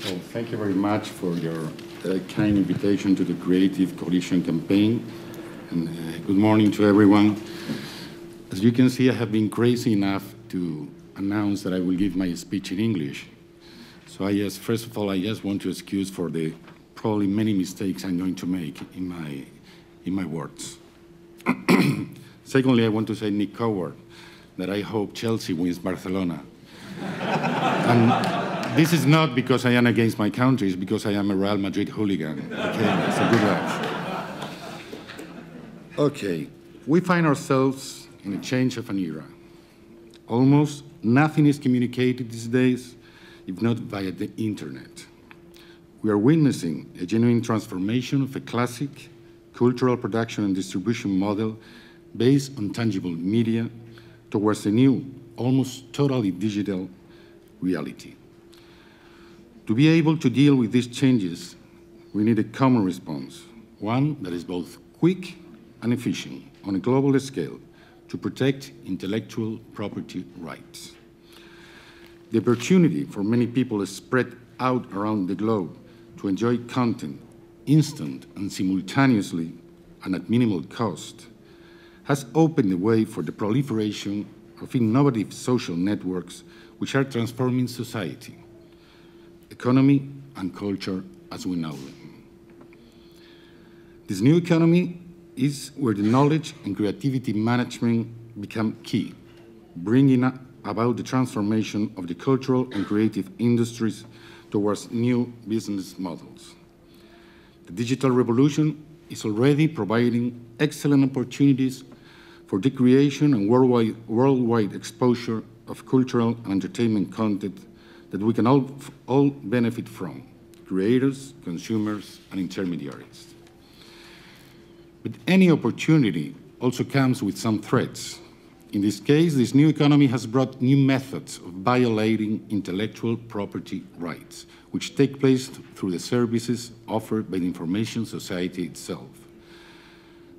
Well, thank you very much for your kind invitation to the Creative Coalition campaign, and good morning to everyone. As you can see, I have been crazy enough to announce that I will give my speech in English. So first of all, I just want to excuse for the probably many mistakes I'm going to make in my words. Secondly, I want to say Nick Coward, that I hope Chelsea wins Barcelona. And this is not because I am against my country, it's because I am a Real Madrid hooligan. Okay, so good luck. Okay, we find ourselves in a change of an era. Almost nothing is communicated these days, if not via the internet. We are witnessing a genuine transformation of a classic cultural production and distribution model based on tangible media towards a new, almost totally digital reality. To be able to deal with these changes, we need a common response, one that is both quick and efficient on a global scale to protect intellectual property rights. The opportunity for many people is spread out around the globe to enjoy content instant and simultaneously and at minimal cost has opened the way for the proliferation of innovative social networks which are transforming society, economy, and culture as we know them. This new economy is where the knowledge and creativity management become key, bringing about the transformation of the cultural and creative industries towards new business models. The digital revolution is already providing excellent opportunities for the creation and worldwide exposure of cultural and entertainment content that we can all benefit from, creators, consumers, and intermediaries. But any opportunity also comes with some threats. In this case, this new economy has brought new methods of violating intellectual property rights, which take place through the services offered by the information society itself.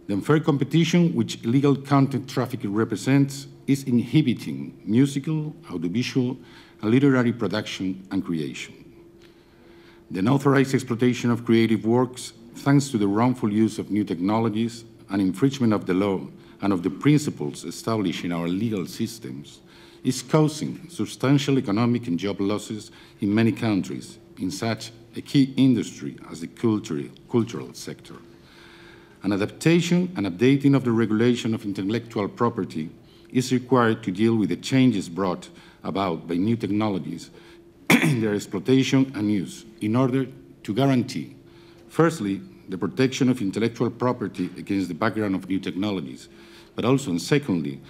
The unfair competition which illegal content trafficking represents is inhibiting musical, audiovisual, and literary production and creation. The unauthorized exploitation of creative works, thanks to the wrongful use of new technologies and infringement of the law and of the principles established in our legal systems, is causing substantial economic and job losses in many countries in such a key industry as the cultural sector. An adaptation and updating of the regulation of intellectual property is required to deal with the changes brought about by new technologies in their exploitation and use in order to guarantee, firstly, the protection of intellectual property against the background of new technologies, but also, and secondly,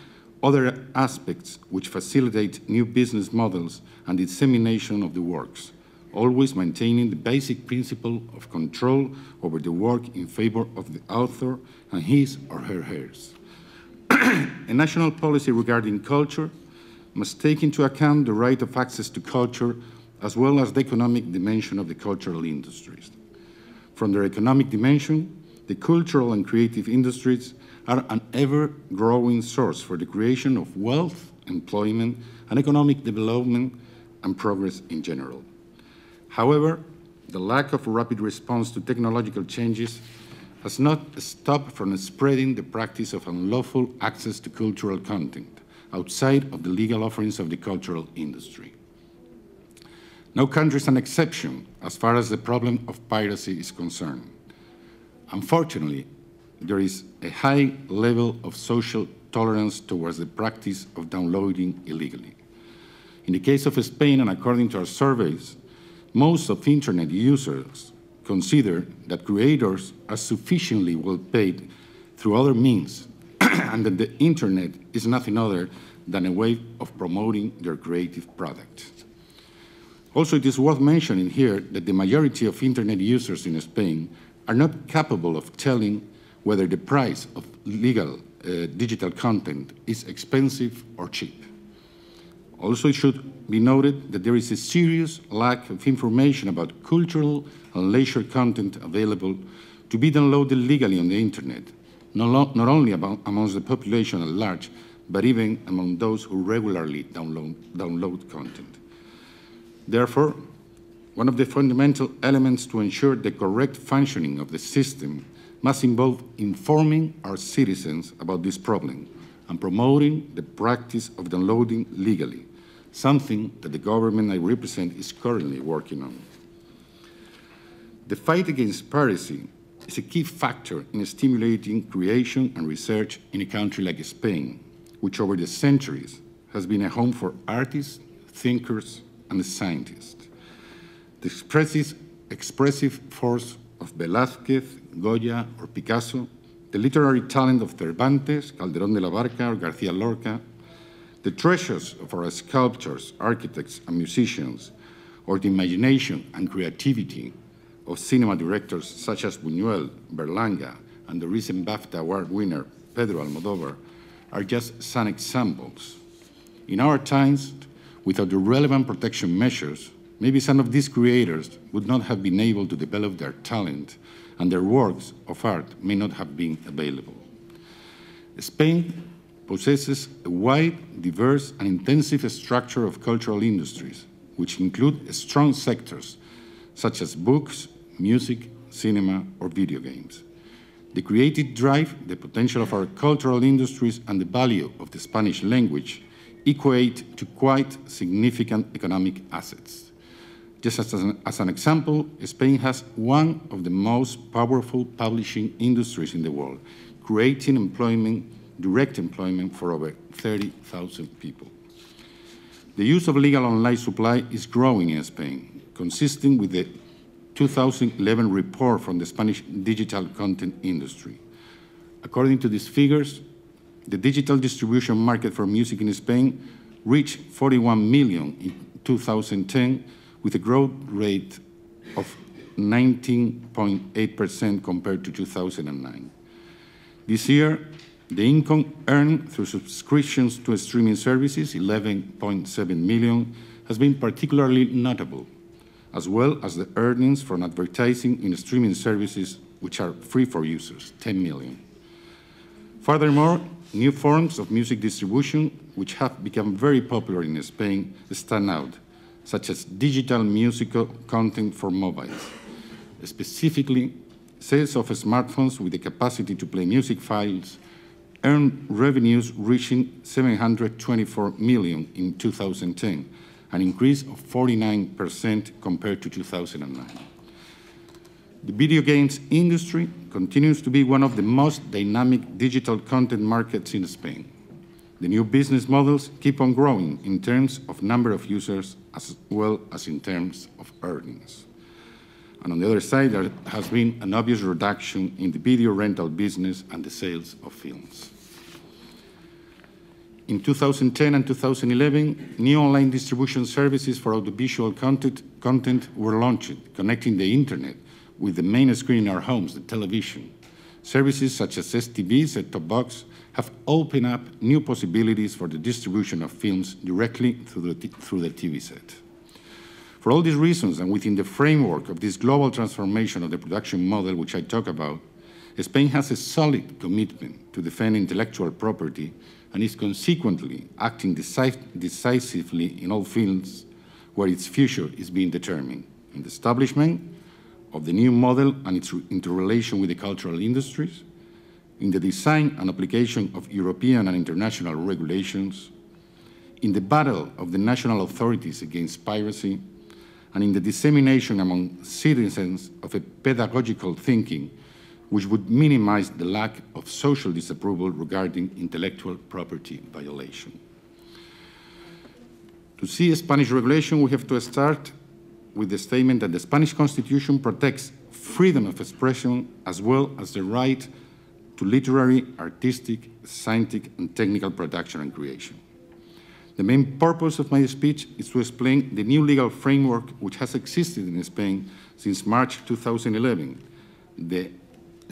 other aspects which facilitate new business models and dissemination of the works, always maintaining the basic principle of control over the work in favor of the author and his or her heirs. A national policy regarding culture must take into account the right of access to culture as well as the economic dimension of the cultural industries. From their economic dimension, the cultural and creative industries are an ever-growing source for the creation of wealth, employment, and economic development and progress in general. However, the lack of rapid response to technological changes has not stopped from spreading the practice of unlawful access to cultural content outside of the legal offerings of the cultural industry. No country is an exception as far as the problem of piracy is concerned. Unfortunately, there is a high level of social tolerance towards the practice of downloading illegally. In the case of Spain, and according to our surveys, most of internet users consider that creators are sufficiently well paid through other means and that the internet is nothing other than a way of promoting their creative product. Also, it is worth mentioning here that the majority of internet users in Spain are not capable of telling whether the price of legal digital content is expensive or cheap. Also, it should be noted that there is a serious lack of information about cultural and leisure content available to be downloaded legally on the internet, not only amongst the population at large, but even among those who regularly download content. Therefore, one of the fundamental elements to ensure the correct functioning of the system must involve informing our citizens about this problem and promoting the practice of downloading legally, something that the government I represent is currently working on. The fight against piracy is a key factor in stimulating creation and research in a country like Spain, which over the centuries has been a home for artists, thinkers, and scientists. The expressive force of Velázquez, Goya, or Picasso, the literary talent of Cervantes, Calderón de la Barca, or García Lorca, the treasures of our sculptors, architects, and musicians, or the imagination and creativity of cinema directors such as Buñuel, Berlanga, and the recent BAFTA Award winner, Pedro Almodóvar, are just some examples. In our times, without the relevant protection measures, maybe some of these creators would not have been able to develop their talent, and their works of art may not have been available. Spain possesses a wide, diverse, and intensive structure of cultural industries, which include strong sectors such as books, music, cinema, or video games. The creative drive, the potential of our cultural industries, and the value of the Spanish language equate to quite significant economic assets. Just as an example, Spain has one of the most powerful publishing industries in the world, creating employment, direct employment for over 30,000 people. The use of legal online supply is growing in Spain, consistent with the 2011 report from the Spanish digital content industry. According to these figures, the digital distribution market for music in Spain reached 41 million in 2010, with a growth rate of 19.8% compared to 2009. This year, the income earned through subscriptions to streaming services, 11.7 million, has been particularly notable, as well as the earnings from advertising in streaming services, which are free for users, 10 million. Furthermore, new forms of music distribution, which have become very popular in Spain, stand out, such as digital musical content for mobiles. Specifically, sales of smartphones with the capacity to play music files earned revenues reaching 724 million in 2010, an increase of 49% compared to 2009. The video games industry continues to be one of the most dynamic digital content markets in Spain. The new business models keep on growing in terms of number of users as well as in terms of earnings. And on the other side, there has been an obvious reduction in the video rental business and the sales of films. In 2010 and 2011, new online distribution services for audiovisual content were launched, connecting the internet with the main screen in our homes, the television. Services such as STV, set-top box, have opened up new possibilities for the distribution of films directly through the TV set. For all these reasons, and within the framework of this global transformation of the production model which I talk about, Spain has a solid commitment to defend intellectual property and is consequently acting decisively in all fields where its future is being determined, in the establishment of the new model and its interrelation with the cultural industries, in the design and application of European and international regulations, in the battle of the national authorities against piracy, and in the dissemination among citizens of a pedagogical thinking which would minimize the lack of social disapproval regarding intellectual property violation. To see a Spanish regulation, we have to start with the statement that the Spanish Constitution protects freedom of expression as well as the right to literary, artistic, scientific, and technical production and creation. The main purpose of my speech is to explain the new legal framework which has existed in Spain since March 2011, the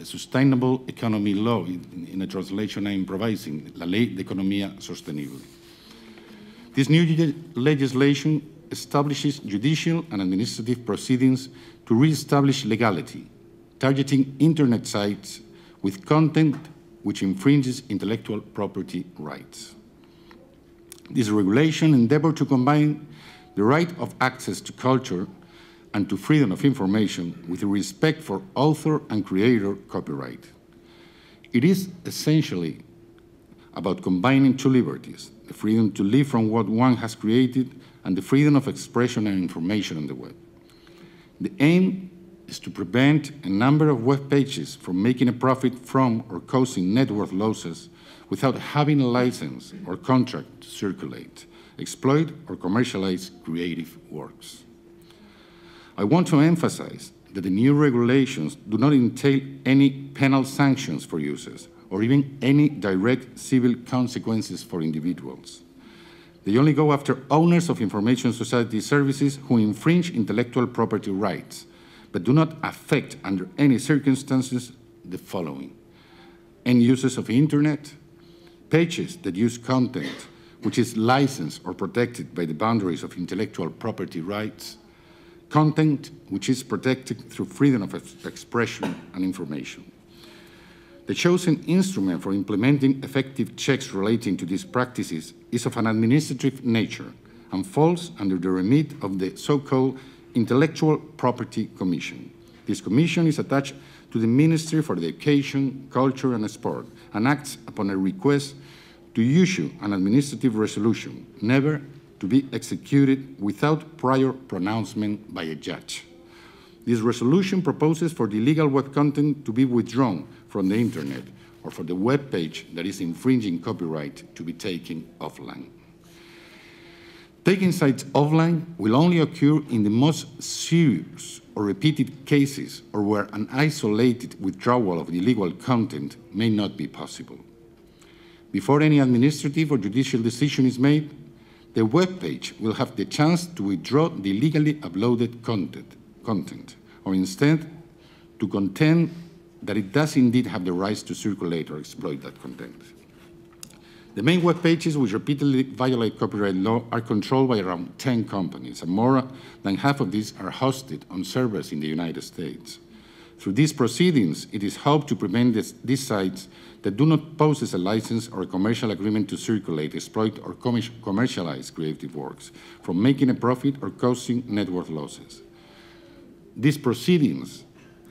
Sustainable Economy Law, in a translation I'm improvising, La Ley de Economía Sostenible. This new legislation establishes judicial and administrative proceedings to re-establish legality, targeting internet sites with content which infringes intellectual property rights. This regulation endeavored to combine the right of access to culture and to freedom of information with respect for author and creator copyright. It is essentially about combining two liberties, the freedom to live from what one has created and the freedom of expression and information on the web. The aim is to prevent a number of web pages from making a profit from or causing net worth losses without having a license or contract to circulate, exploit, or commercialize creative works. I want to emphasize that the new regulations do not entail any penal sanctions for users or even any direct civil consequences for individuals. They only go after owners of information society services who infringe intellectual property rights, but do not affect under any circumstances the following: end users of the internet, pages that use content which is licensed or protected by the boundaries of intellectual property rights, content which is protected through freedom of expression and information. The chosen instrument for implementing effective checks relating to these practices is of an administrative nature and falls under the remit of the so-called Intellectual Property Commission. This commission is attached to the Ministry for Education, Culture and Sport and acts upon a request to issue an administrative resolution, never to be executed without prior pronouncement by a judge. This resolution proposes for the illegal web content to be withdrawn from the internet or for the web page that is infringing copyright to be taken offline. Taking sites offline will only occur in the most serious or repeated cases or where an isolated withdrawal of the illegal content may not be possible. Before any administrative or judicial decision is made, the web page will have the chance to withdraw the illegally uploaded content, or instead to contend that it does indeed have the rights to circulate or exploit that content. The main web pages which repeatedly violate copyright law are controlled by around 10 companies, and more than half of these are hosted on servers in the United States. Through these proceedings, it is hoped to prevent these sites that do not possess a license or a commercial agreement to circulate, exploit, or commercialize creative works from making a profit or causing net worth losses. These proceedings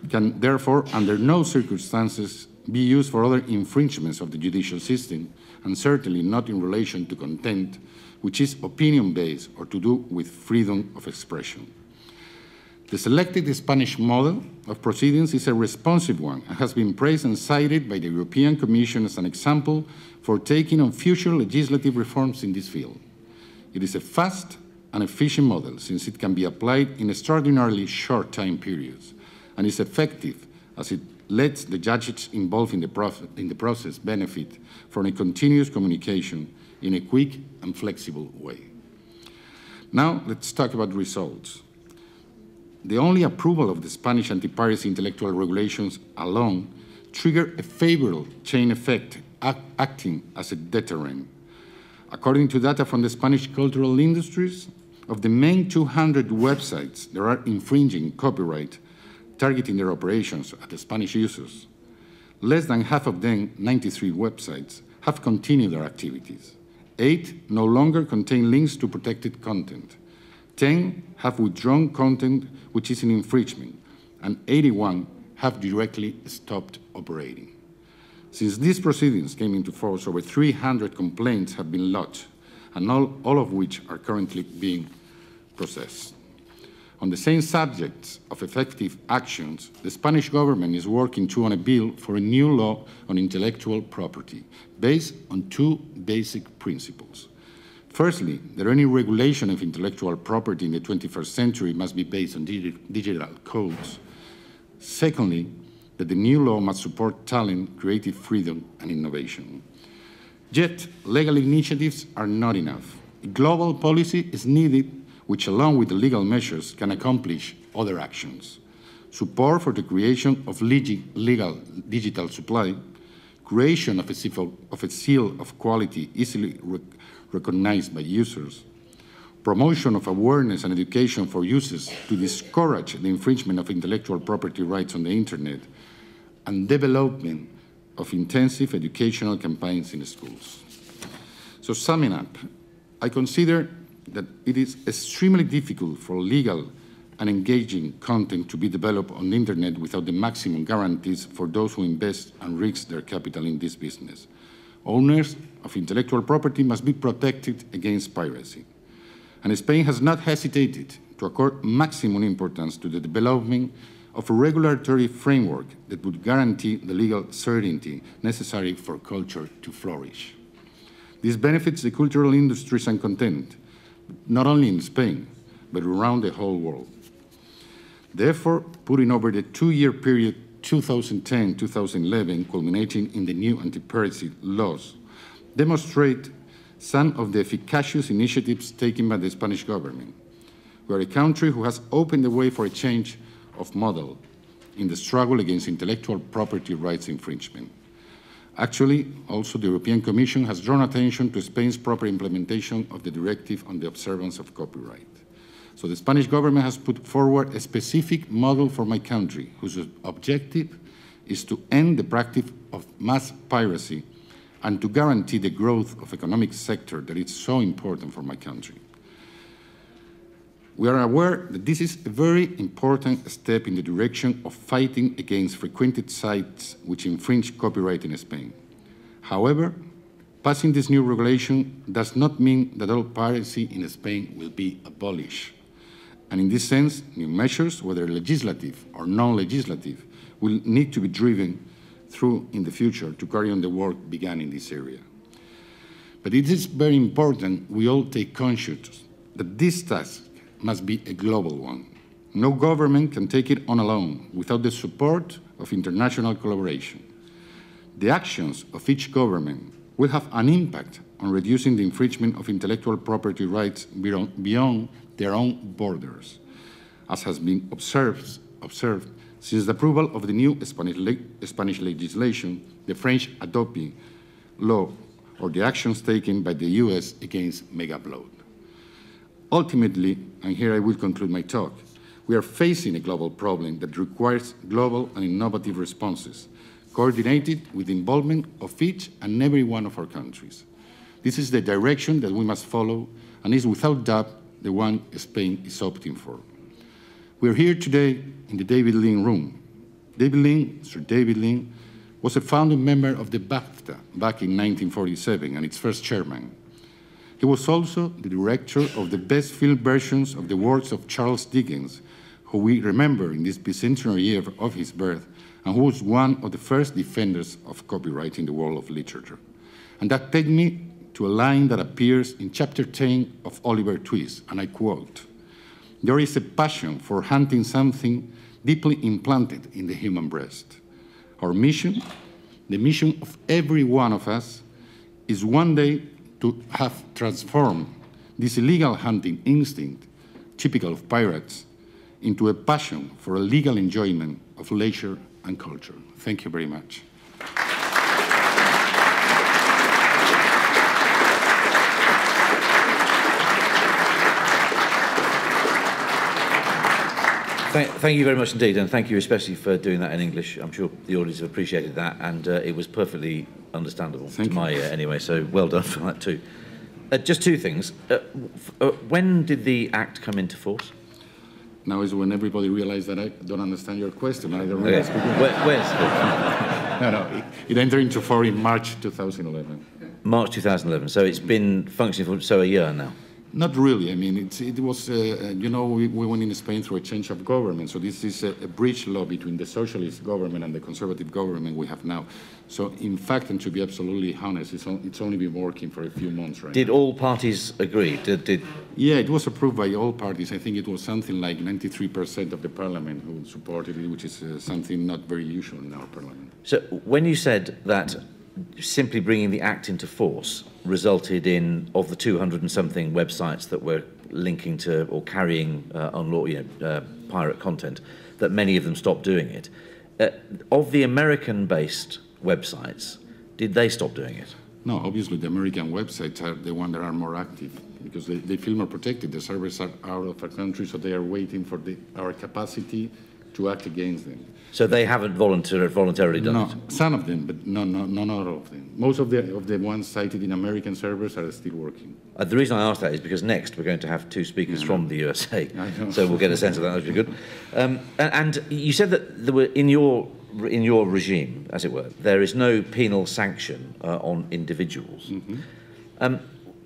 can therefore, under no circumstances, be used for other infringements of the judicial system, and certainly not in relation to content which is opinion-based or to do with freedom of expression. The selected Spanish model of proceedings is a responsive one and has been praised and cited by the European Commission as an example for taking on future legislative reforms in this field. It is a fast and efficient model since it can be applied in extraordinarily short time periods and is effective as it lets the judges involved in the process benefit from a continuous communication in a quick and flexible way. Now let's talk about results. The only approval of the Spanish anti-piracy intellectual regulations alone triggered a favorable chain effect, acting as a deterrent. According to data from the Spanish cultural industries, of the main 200 websites that are infringing copyright, targeting their operations at the Spanish users, less than half of them, 93 websites, have continued their activities. 8 no longer contain links to protected content. 10 have withdrawn content which is an infringement, and 81 have directly stopped operating. Since these proceedings came into force, over 300 complaints have been lodged, and all of which are currently being processed. On the same subjects of effective actions, the Spanish government is working on a bill for a new law on intellectual property based on 2 basic principles. Firstly, that any regulation of intellectual property in the 21st century must be based on digital codes. Secondly, that the new law must support talent, creative freedom, and innovation. Yet, legal initiatives are not enough. A global policy is needed which, along with the legal measures, can accomplish other actions. Support for the creation of legal digital supply, creation of a seal of quality easily recognized by users, promotion of awareness and education for users to discourage the infringement of intellectual property rights on the internet, and development of intensive educational campaigns in schools. So summing up, I consider that it is extremely difficult for legal and engaging content to be developed on the internet without the maximum guarantees for those who invest and risk their capital in this business. Owners of intellectual property must be protected against piracy. And Spain has not hesitated to accord maximum importance to the development of a regulatory framework that would guarantee the legal certainty necessary for culture to flourish. This benefits the cultural industries and content, not only in Spain, but around the whole world. Therefore, putting over the two-year period 2010-2011, culminating in the new anti-piracy laws, demonstrate some of the efficacious initiatives taken by the Spanish government. We are a country who has opened the way for a change of model in the struggle against intellectual property rights infringement. Actually, also the European Commission has drawn attention to Spain's proper implementation of the directive on the observance of copyright. So the Spanish government has put forward a specific model for my country, whose objective is to end the practice of mass piracy and to guarantee the growth of economic sector that is so important for my country. We are aware that this is a very important step in the direction of fighting against frequented sites which infringe copyright in Spain. However, passing this new regulation does not mean that all piracy in Spain will be abolished. And in this sense, new measures, whether legislative or non-legislative, will need to be driven through in the future to carry on the work begun in this area. But it is very important we all take conscious that this task must be a global one. No government can take it on alone without the support of international collaboration. The actions of each government will have an impact on reducing the infringement of intellectual property rights beyond their own borders, as has been observed since the approval of the new Spanish legislation, the French Adopi law, or the actions taken by the US against mega-upload. Ultimately, and here I will conclude my talk, we are facing a global problem that requires global and innovative responses, coordinated with the involvement of each and every one of our countries. This is the direction that we must follow, and is without doubt the one Spain is opting for. We're here today in the David Lean room. Sir David Lean, was a founding member of the BAFTA back in 1947 and its first chairman. He was also the director of the best film versions of the works of Charles Dickens, who we remember in this bicentenary year of his birth, and who was one of the first defenders of copyright in the world of literature. And that takes me to a line that appears in chapter 10 of Oliver Twist, and I quote, "There is a passion for hunting something deeply implanted in the human breast. Our mission, the mission of every one of us, is one day to have transformed this illegal hunting instinct, typical of pirates, into a passion for a legal enjoyment of leisure and culture." Thank you very much. Thank you very much indeed, and thank you especially for doing that in English. I'm sure the audience have appreciated that, and it was perfectly understandable to my ear anyway, so well done for that too. Just two things. When did the Act come into force? Now is when everybody realized that I don't understand your question. I don't realize. Where's No, it entered into force in March 2011. March 2011, so it's been functioning for a year now. Not really. I mean, it was, you know, we went in Spain through a change of government. So this is a bridge law between the socialist government and the conservative government we have now. So in fact, and to be absolutely honest, it's only been working for a few months right now. Did all parties agree? Yeah, it was approved by all parties. I think it was something like 93% of the parliament who supported it, which is something not very usual in our parliament. So when you said that simply bringing the Act into force resulted in, of the 200 and something websites that were linking to or carrying pirate content, that many of them stopped doing it. Of the American-based websites, did they stop doing it? No, obviously the American websites are the ones that are more active because they feel more protected. The servers are out of our country, so they are waiting for our capacity to act against them. So they haven't voluntarily done it? Some of them, but not all of them. Most of the ones cited in American servers are still working. The reason I ask that is because next we're going to have two speakers from the USA, so we'll get a sense of that. That would be good. And you said that there were in your regime, as it were, there is no penal sanction on individuals.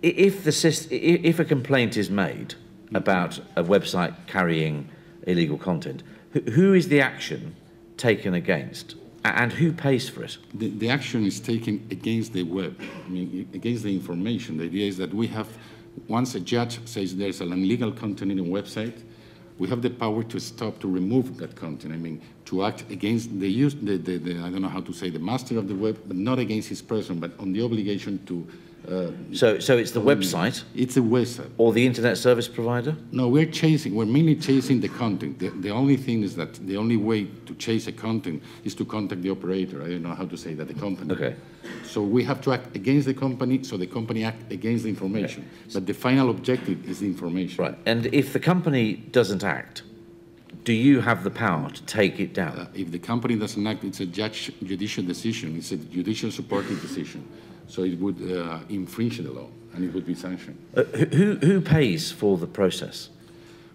If a complaint is made about a website carrying illegal content, who is the action taken against, and who pays for it? The action is taken against the web, I mean, against the information. The idea is that we have, once a judge says there's an illegal content in a website, we have the power to stop, to remove that content. I mean, to act against the I don't know how to say, the master of the web, but not against his person, but on the obligation to... So it's the website? It's a website. Or the internet service provider? No, we're mainly chasing the content. The only thing is that the only way to chase a content is to contact the operator. I don't know how to say that, the company. Okay. So we have to act against the company, so the company act against the information. Okay. But the final objective is the information. Right. And if the company doesn't act, do you have the power to take it down? If the company doesn't act, it's a judicial decision. It's a judicial supported decision. So it would infringe the law, and it would be sanctioned. Who pays for the process?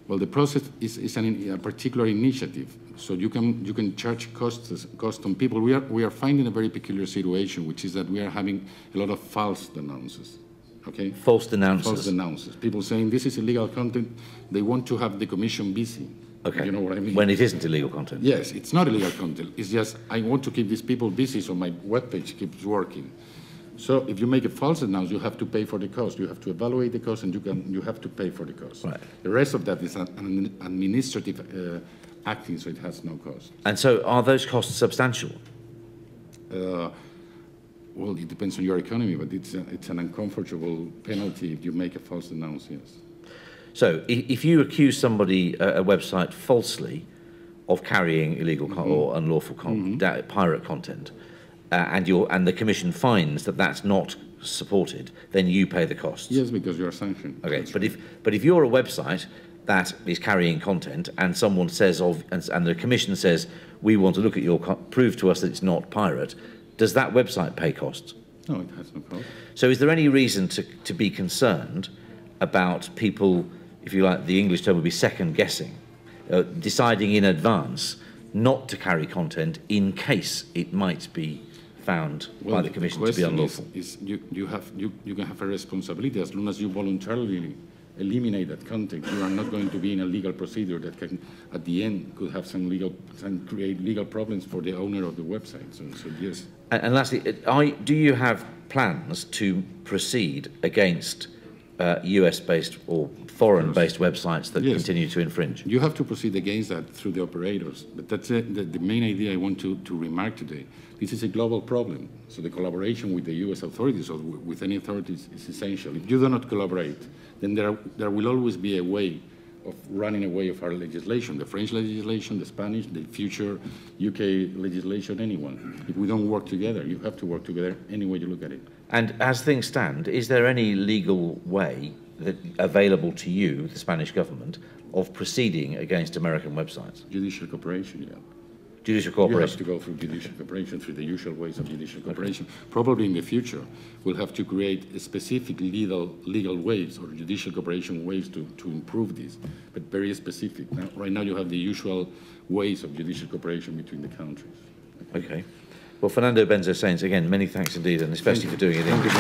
Well, the process is a particular initiative. So you can charge cost on people. We are finding a very peculiar situation, which is that we are having a lot of false denounces. Okay? False denounces. False denounces. People saying this is illegal content. They want to have the commission busy. Okay. You know what I mean? When it isn't illegal content. Yes, it's not illegal content. It's just I want to keep these people busy so my webpage keeps working. So if you make a false announcement, you have to pay for the cost. You have to evaluate the cost, and you have to pay for the cost. Right. The rest of that is an administrative acting, so it has no cost. And so are those costs substantial? Well, it depends on your economy, but it's an uncomfortable penalty if you make a false announcement, yes. So if you accuse somebody, a website, falsely of carrying illegal or unlawful pirate content, and the commission finds that that's not supported, then you pay the costs. Yes, because you are sanctioned. Okay, but if you're a website that is carrying content and someone says and the commission says we want to look at your prove to us that it's not pirate, does that website pay costs? No, it has no cost. So is there any reason to be concerned about people, if you like, the English term would be second guessing, deciding in advance not to carry content in case it might be found by the Commission to be unlawful? You can have a responsibility as long as you voluntarily eliminate that content. You are not going to be in a legal procedure that can, at the end, could have create legal problems for the owner of the website. So yes. And lastly, do you have plans to proceed against US-based or foreign-based websites that continue to infringe? You have to proceed against that through the operators. But that's the main idea I want to remark today. This is a global problem. So the collaboration with the US authorities or with any authorities is essential. If you do not collaborate, then there will always be a way of running away of our legislation, the French legislation, the Spanish, the future UK legislation, anyone. If we don't work together, you have to work together any way you look at it. And as things stand, is there any legal way available to you, the Spanish government, of proceeding against American websites? Judicial cooperation, yeah. Judicial cooperation? You have to go through judicial cooperation, through the usual ways of judicial cooperation. Okay. Probably in the future, we'll have to create a specific legal ways or judicial cooperation ways to improve this, but very specific. Now, right now you have the usual ways of judicial cooperation between the countries. Okay. Well, Fernando Benzo-Sainz, again, many thanks indeed, and especially for doing it in English.